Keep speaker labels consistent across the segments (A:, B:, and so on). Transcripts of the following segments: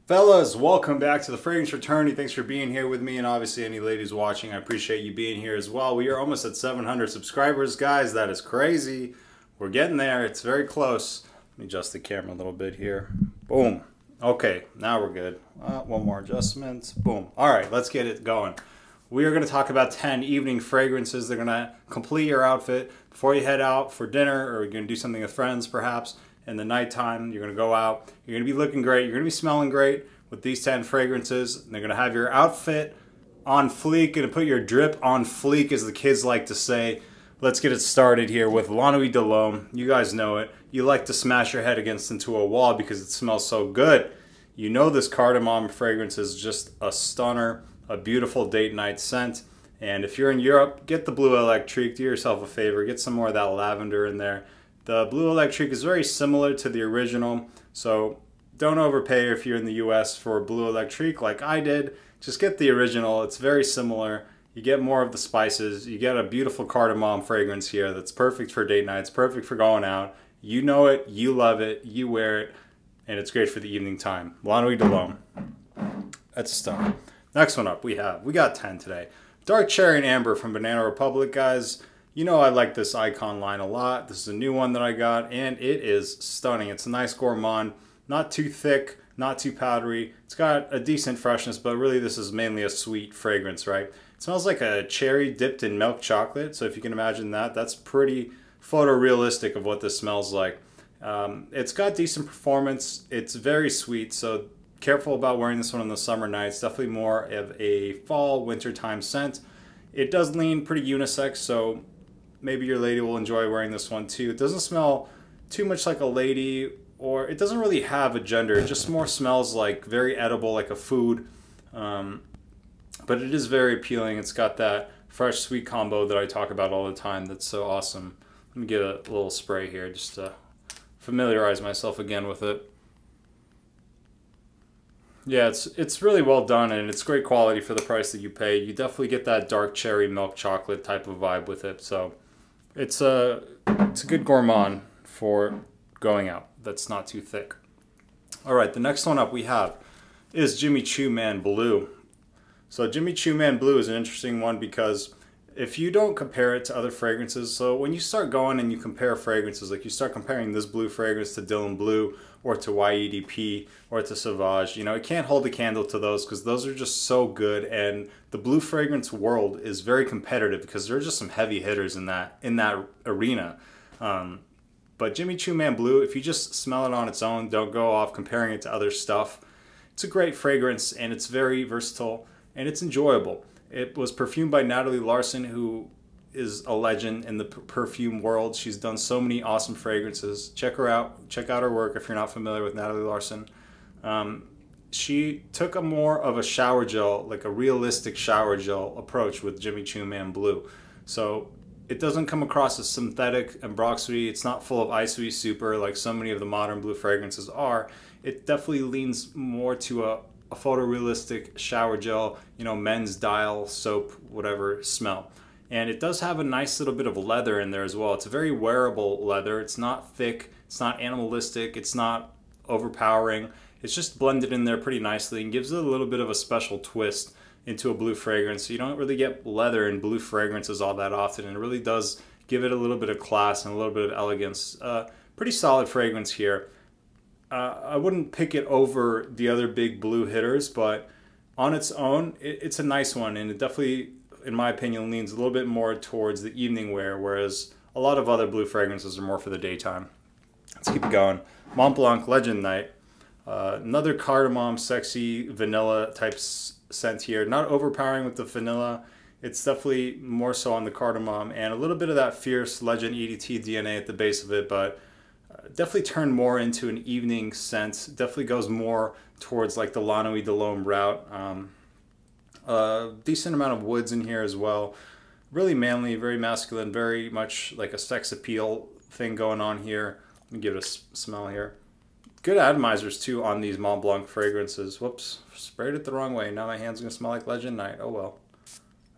A: Fellas, welcome back to the Fragrance Fraternity. Thanks for being here with me, and obviously any ladies watching, I appreciate you being here as well. We are almost at 700 subscribers, guys. That is crazy. We're getting there. It's very close. Let me adjust the camera a little bit here. Boom. Okay, now we're good. One more adjustment. Boom. All right, let's get it going. We are going to talk about 10 evening fragrances. They're going to complete your outfit before you head out for dinner, or you're going to do something with friends, perhaps. In the nighttime, you're going to go out, you're going to be looking great, you're going to be smelling great with these 10 fragrances. They're going to have your outfit on fleek, going to put your drip on fleek, as the kids like to say. Let's get it started here with Nuit Alone. You guys know it. You like to smash your head into a wall because it smells so good. You know this cardamom fragrance is just a stunner, a beautiful date night scent. And if you're in Europe, get the Blue Electrique. Do yourself a favor, get some more of that lavender in there. The Blue Electrique is very similar to the original, so don't overpay if you're in the US for Blue Electrique like I did. Just get the original. It's very similar. You get more of the spices. You get a beautiful cardamom fragrance here that's perfect for date nights, perfect for going out. You know it, you love it, you wear it, and it's great for the evening time. Nuit Alone. That's a stunner. Next one up, we got 10 today. Dark Cherry and Amber from Banana Republic, guys. You know I like this Icon line a lot. This is a new one that I got, and it is stunning. It's a nice gourmand, not too thick, not too powdery. It's got a decent freshness, but really this is mainly a sweet fragrance, right? It smells like a cherry dipped in milk chocolate, so if you can imagine that, that's pretty photorealistic of what this smells like. It's got decent performance. It's very sweet, so careful about wearing this one on the summer nights. Definitely more of a fall, wintertime scent. It does lean pretty unisex, so maybe your lady will enjoy wearing this one too. It doesn't smell too much like a lady, or it doesn't really have a gender. It just more smells like very edible, like a food. But it is very appealing. It's got that fresh sweet combo that I talk about all the time. That's so awesome. Let me get a little spray here just to familiarize myself again with it. Yeah, it's really well done, and it's great quality for the price that you pay. You definitely get that dark cherry milk chocolate type of vibe with it. So it's a good gourmand for going out. That's not too thick. All right, the next one up we have is Jimmy Choo Man Blue. So Jimmy Choo Man Blue is an interesting one because if you don't compare it to other fragrances, so when you start going and you compare fragrances, like you start comparing this blue fragrance to Dylan Blue or to YEDP or to Sauvage, you know, it can't hold a candle to those because those are just so good, and the blue fragrance world is very competitive because there are just some heavy hitters in that arena. But Jimmy Choo Man Blue, if you just smell it on its own, don't go off comparing it to other stuff, it's a great fragrance, and it's very versatile, and it's enjoyable. It was perfumed by Natalie Larson, who is a legend in the perfume world. She's done so many awesome fragrances. Check her out. Check out her work if you're not familiar with Natalie Larson. She took a more of a shower gel, like a realistic shower gel approach with Jimmy Choo Man Blue. So it doesn't come across as synthetic and broxy. It's not full of icy super like so many of the modern blue fragrances are. It definitely leans more to a photorealistic shower gel, you know, men's dial, soap, whatever smell. And it does have a nice little bit of leather in there as well. It's a very wearable leather. It's not thick, it's not animalistic, it's not overpowering. It's just blended in there pretty nicely and gives it a little bit of a special twist into a blue fragrance. You don't really get leather in blue fragrances all that often, and it really does give it a little bit of class and a little bit of elegance. Pretty solid fragrance here. I wouldn't pick it over the other big blue hitters, but on its own, it's a nice one, and it definitely, in my opinion, leans a little bit more towards the evening wear, whereas a lot of other blue fragrances are more for the daytime. Let's keep it going. Montblanc Legend Night. Another cardamom, sexy, vanilla type scent here. Not overpowering with the vanilla. It's definitely more so on the cardamom, and a little bit of that fierce Legend EDT DNA at the base of it, but definitely turned more into an evening scent. Definitely goes more towards like the Nuit Alone route. Decent amount of woods in here as well. Really manly, very masculine, very much like a sex appeal thing going on here. Let me give it a smell here. Good atomizers too on these Montblanc fragrances. Whoops, sprayed it the wrong way. Now my hand's gonna smell like Legend Night. Oh well.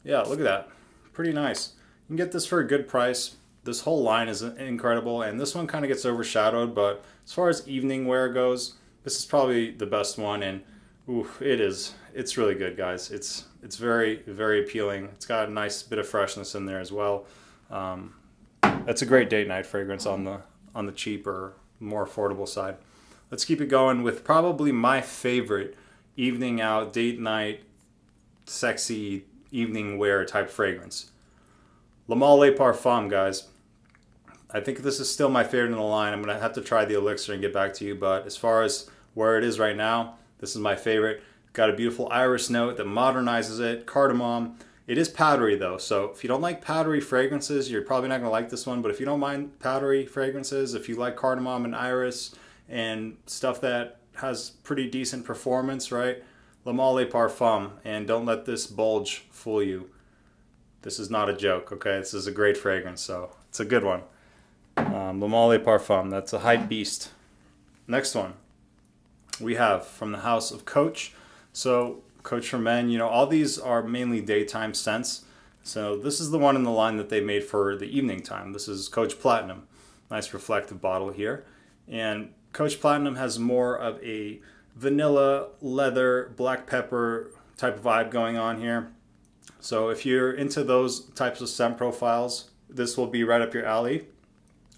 A: Yeah, look at that. Pretty nice. You can get this for a good price. This whole line is incredible, and this one kind of gets overshadowed, but as far as evening wear goes, this is probably the best one. And Ooh, it is. It's really good, guys. It's very, very appealing. It's got a nice bit of freshness in there as well. Um, that's a great date night fragrance on the cheaper, more affordable side. Let's keep it going with probably my favorite evening out, date night, sexy evening wear type fragrance. Male Parfum, guys. I think this is still my favorite in the line. I'm going to have to try the elixir and get back to you, but as far as where it is right now, this is my favorite. Got a beautiful iris note that modernizes it, cardamom. It is powdery though, so if you don't like powdery fragrances, you're probably not going to like this one, but if you don't mind powdery fragrances, if you like cardamom and iris and stuff that has pretty decent performance, right? Male Parfum, and don't let this bulge fool you. This is not a joke, okay? This is a great fragrance, so it's a good one. Male Parfum, that's a hype beast. Next one we have from the house of Coach. So Coach for Men, you know, all these are mainly daytime scents. So this is the one in the line that they made for the evening time. This is Coach Platinum. Nice reflective bottle here. And Coach Platinum has more of a vanilla, leather, black pepper type of vibe going on here. So if you're into those types of scent profiles, this will be right up your alley.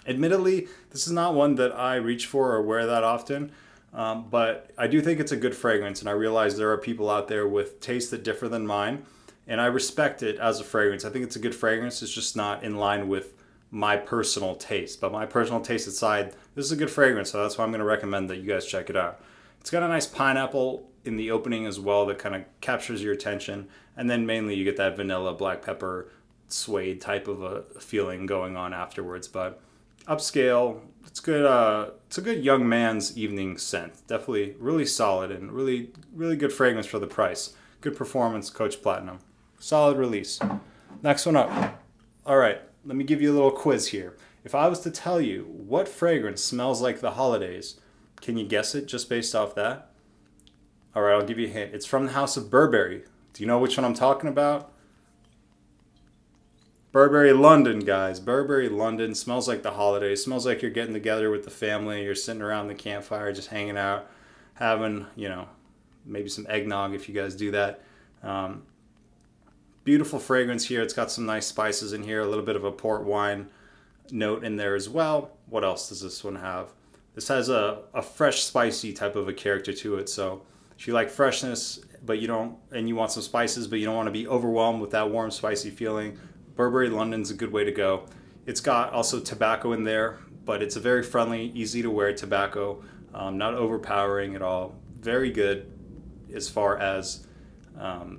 A: Admittedly, this is not one that I reach for or wear that often. But I do think it's a good fragrance, and I realize there are people out there with tastes that differ than mine, and I respect it as a fragrance. I think it's a good fragrance. It's just not in line with my personal taste. But my personal taste aside, this is a good fragrance, so that's why I'm going to recommend that you guys check it out. It's got a nice pineapple in the opening as well that kind of captures your attention, and then mainly you get that vanilla, black pepper, suede type of a feeling going on afterwards. But upscale, it's good. It's a good young man's evening scent. Definitely really solid and really good fragrance for the price. Good performance, Coach Platinum. Solid release. Next one up. All right, let me give you a little quiz here. If I was to tell you what fragrance smells like the holidays, can you guess it just based off that? All right, I'll give you a hint. It's from the house of Burberry. Do you know which one I'm talking about? Burberry London, guys. Burberry London smells like the holidays. Smells like you're getting together with the family. You're sitting around the campfire just hanging out, having, you know, maybe some eggnog if you guys do that. Beautiful fragrance here. It's got some nice spices in here. A little bit of a port wine note in there as well. What else does this one have? This has a fresh, spicy type of a character to it. So if you like freshness, but you don't, and you want some spices, but you don't want to be overwhelmed with that warm, spicy feeling, Burberry London's a good way to go. It's got also tobacco in there, but it's a very friendly, easy to wear tobacco, not overpowering at all. Very good as far as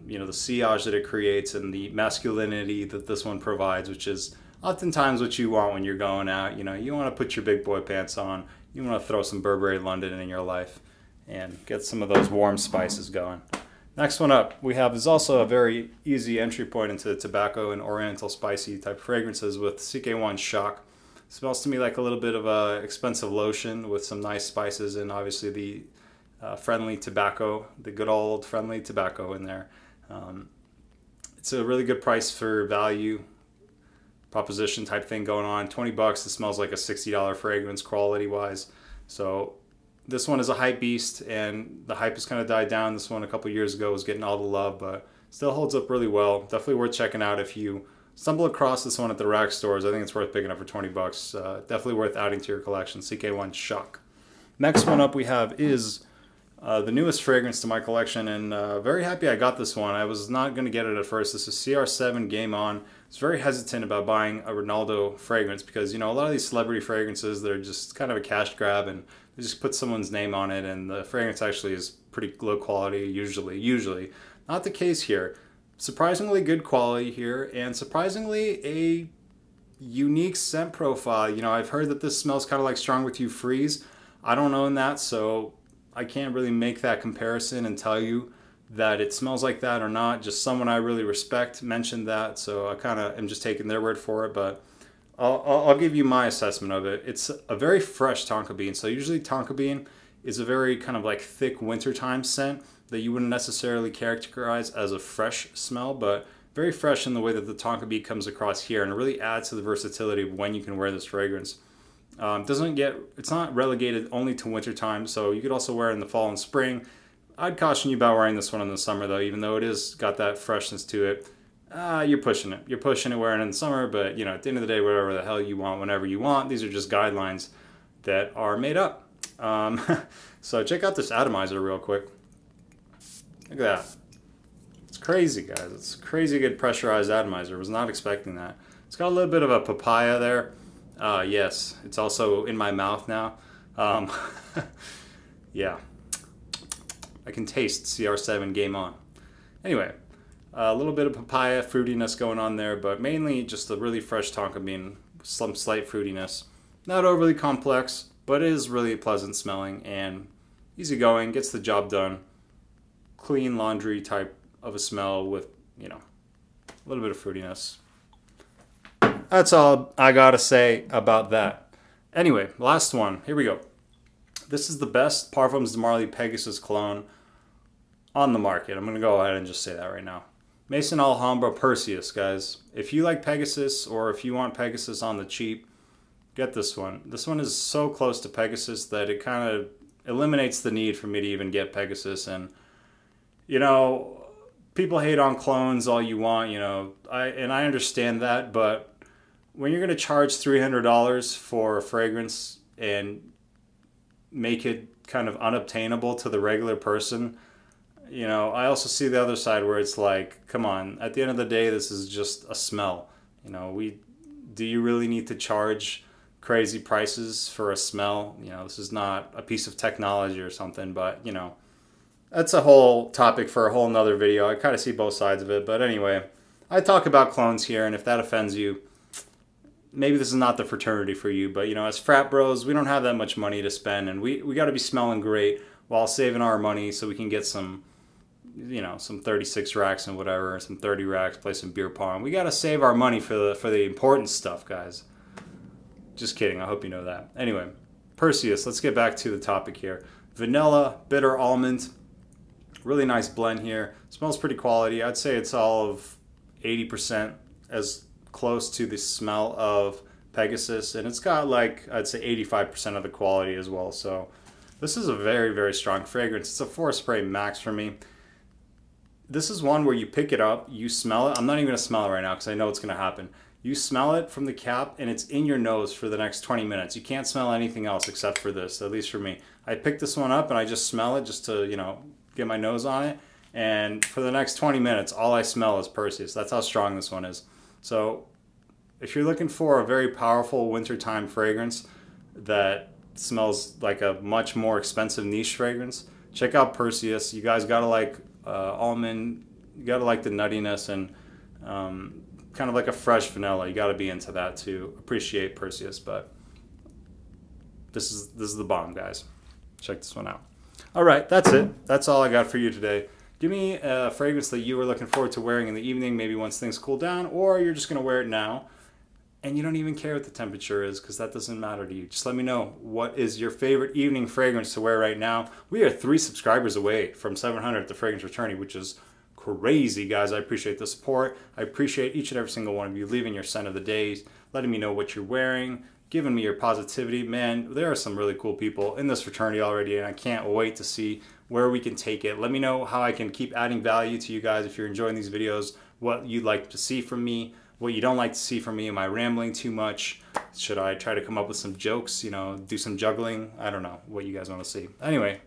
A: you know, the sillage that it creates and the masculinity that this one provides, which is oftentimes what you want when you're going out. You know, you want to put your big boy pants on. You want to throw some Burberry London in your life and get some of those warm spices going. Next one up we have is also a very easy entry point into tobacco and oriental spicy type fragrances with CK1 Shock. Smells to me like a little bit of a expensive lotion with some nice spices and obviously the friendly tobacco, the good old friendly tobacco in there. It's a really good price for value proposition type thing going on. 20 bucks. It smells like a $60 fragrance quality wise. So this one is a hype beast, and the hype has kind of died down. This one a couple years ago was getting all the love, but still holds up really well. Definitely worth checking out if you stumble across this one at the rack stores. I think it's worth picking up for 20 bucks. Definitely worth adding to your collection. CK1 Shock. Next one up we have is the newest fragrance to my collection, and very happy I got this one. I was not going to get it at first. This is CR7 Game On. I was very hesitant about buying a Ronaldo fragrance because, you know, a lot of these celebrity fragrances, they're just kind of a cash grab and they just put someone's name on it, and the fragrance actually is pretty low quality usually. Not the case here. Surprisingly good quality here, and surprisingly a unique scent profile. You know, I've heard that this smells kind of like Strong With You Freeze. I don't own that, so I can't really make that comparison and tell you that it smells like that or not. Just someone I really respect mentioned that, so I kind of am just taking their word for it, but I'll give you my assessment of it. It's a very fresh tonka bean. So usually tonka bean is a very kind of like thick wintertime scent that you wouldn't necessarily characterize as a fresh smell, but very fresh in the way that the tonka bean comes across here, and it really adds to the versatility of when you can wear this fragrance. It's not relegated only to wintertime, so you could also wear it in the fall and spring. I'd caution you about wearing this one in the summer though, even though it is got that freshness to it. You're pushing it. You're pushing it wearing it in the summer, but you know, at the end of the day, whatever the hell you want, whenever you want. These are just guidelines that are made up. So check out this atomizer real quick. Look at that. It's crazy, guys. It's a crazy good pressurized atomizer. Was not expecting that. It's got a little bit of a papaya there. Yes, it's also in my mouth now. Yeah. I can taste CR7 Game On. Anyway, a little bit of papaya fruitiness going on there, but mainly just a really fresh tonka bean, some slight fruitiness. Not overly complex, but it is really pleasant smelling and easygoing, gets the job done. Clean laundry type of a smell with, you know, a little bit of fruitiness. That's all I gotta say about that. Anyway, last one. Here we go. This is the best Parfums de Marly Pegasus cologne on the market. I'm going to go ahead and just say that right now. Maison Alhambra Perseus, guys. If you like Pegasus or if you want Pegasus on the cheap, get this one. This one is so close to Pegasus that it kind of eliminates the need for me to even get Pegasus. And, you know, people hate on clones all you want, you know. I understand that, but when you're going to charge $300 for a fragrance and make it kind of unobtainable to the regular person, you know, I also see the other side where it's like, come on, at the end of the day, this is just a smell. You know, do you really need to charge crazy prices for a smell? You know, this is not a piece of technology or something, but, you know, that's a whole topic for a whole nother video. I kind of see both sides of it, but anyway, I talk about clones here, and if that offends you, maybe this is not the fraternity for you, but, you know, as frat bros, we don't have that much money to spend, and we got to be smelling great while saving our money so we can get some, you know, some 36 racks and whatever, some 30 racks, play some beer pong. We got to save our money for the important stuff, guys. Just kidding. I hope you know that. Anyway, Perseus, let's get back to the topic here. Vanilla, bitter almond, really nice blend here. Smells pretty quality. I'd say it's all of 80% as close to the smell of Pegasus, and it's got, like, I'd say 85% of the quality as well. So this is a very, very strong fragrance. It's a 4-spray max for me. This is one where you pick it up, you smell it. I'm not even gonna smell it right now because I know what's gonna happen. You smell it from the cap and it's in your nose for the next 20 minutes. You can't smell anything else except for this, at least for me. I picked this one up and I just smell it just to, you know, get my nose on it. And for the next 20 minutes, all I smell is Perseus. That's how strong this one is. So if you're looking for a very powerful wintertime fragrance that smells like a much more expensive niche fragrance, check out Perseus. You guys gotta like almond, you gotta like the nuttiness and kind of like a fresh vanilla. You gotta be into that to appreciate Perseus, but this is the bomb, guys. Check this one out. All right, that's it. That's all I got for you today. Give me a fragrance that you were looking forward to wearing in the evening, maybe once things cool down, or you're just gonna wear it now and you don't even care what the temperature is because that doesn't matter to you. Just let me know what is your favorite evening fragrance to wear right now. We are 3 subscribers away from 700 at the Fragrance Fraternity, which is crazy, guys. I appreciate the support. I appreciate each and every single one of you leaving your scent of the day, letting me know what you're wearing, giving me your positivity. Man, there are some really cool people in this fraternity already, and I can't wait to see where we can take it. Let me know how I can keep adding value to you guys if you're enjoying these videos, what you'd like to see from me, what you don't like to see from me. Am I rambling too much? Should I try to come up with some jokes, you know, do some juggling? I don't know what you guys want to see. Anyway,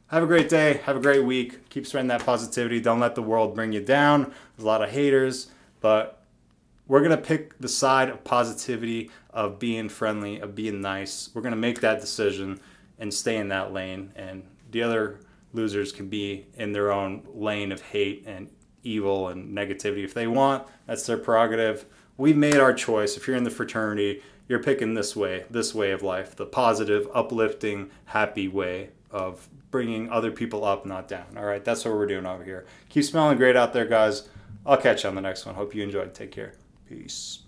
A: have a great day. Have a great week. Keep spreading that positivity. Don't let the world bring you down. There's a lot of haters, but we're going to pick the side of positivity, of being friendly, of being nice. We're going to make that decision and stay in that lane. And the other losers can be in their own lane of hate and evil and negativity if they want. That's their prerogative. We've made our choice. If you're in the fraternity, you're picking this way of life, the positive, uplifting, happy way of bringing other people up, not down. All right, that's what we're doing over here. Keep smelling great out there, guys. I'll catch you on the next one. Hope you enjoyed. Take care. Peace.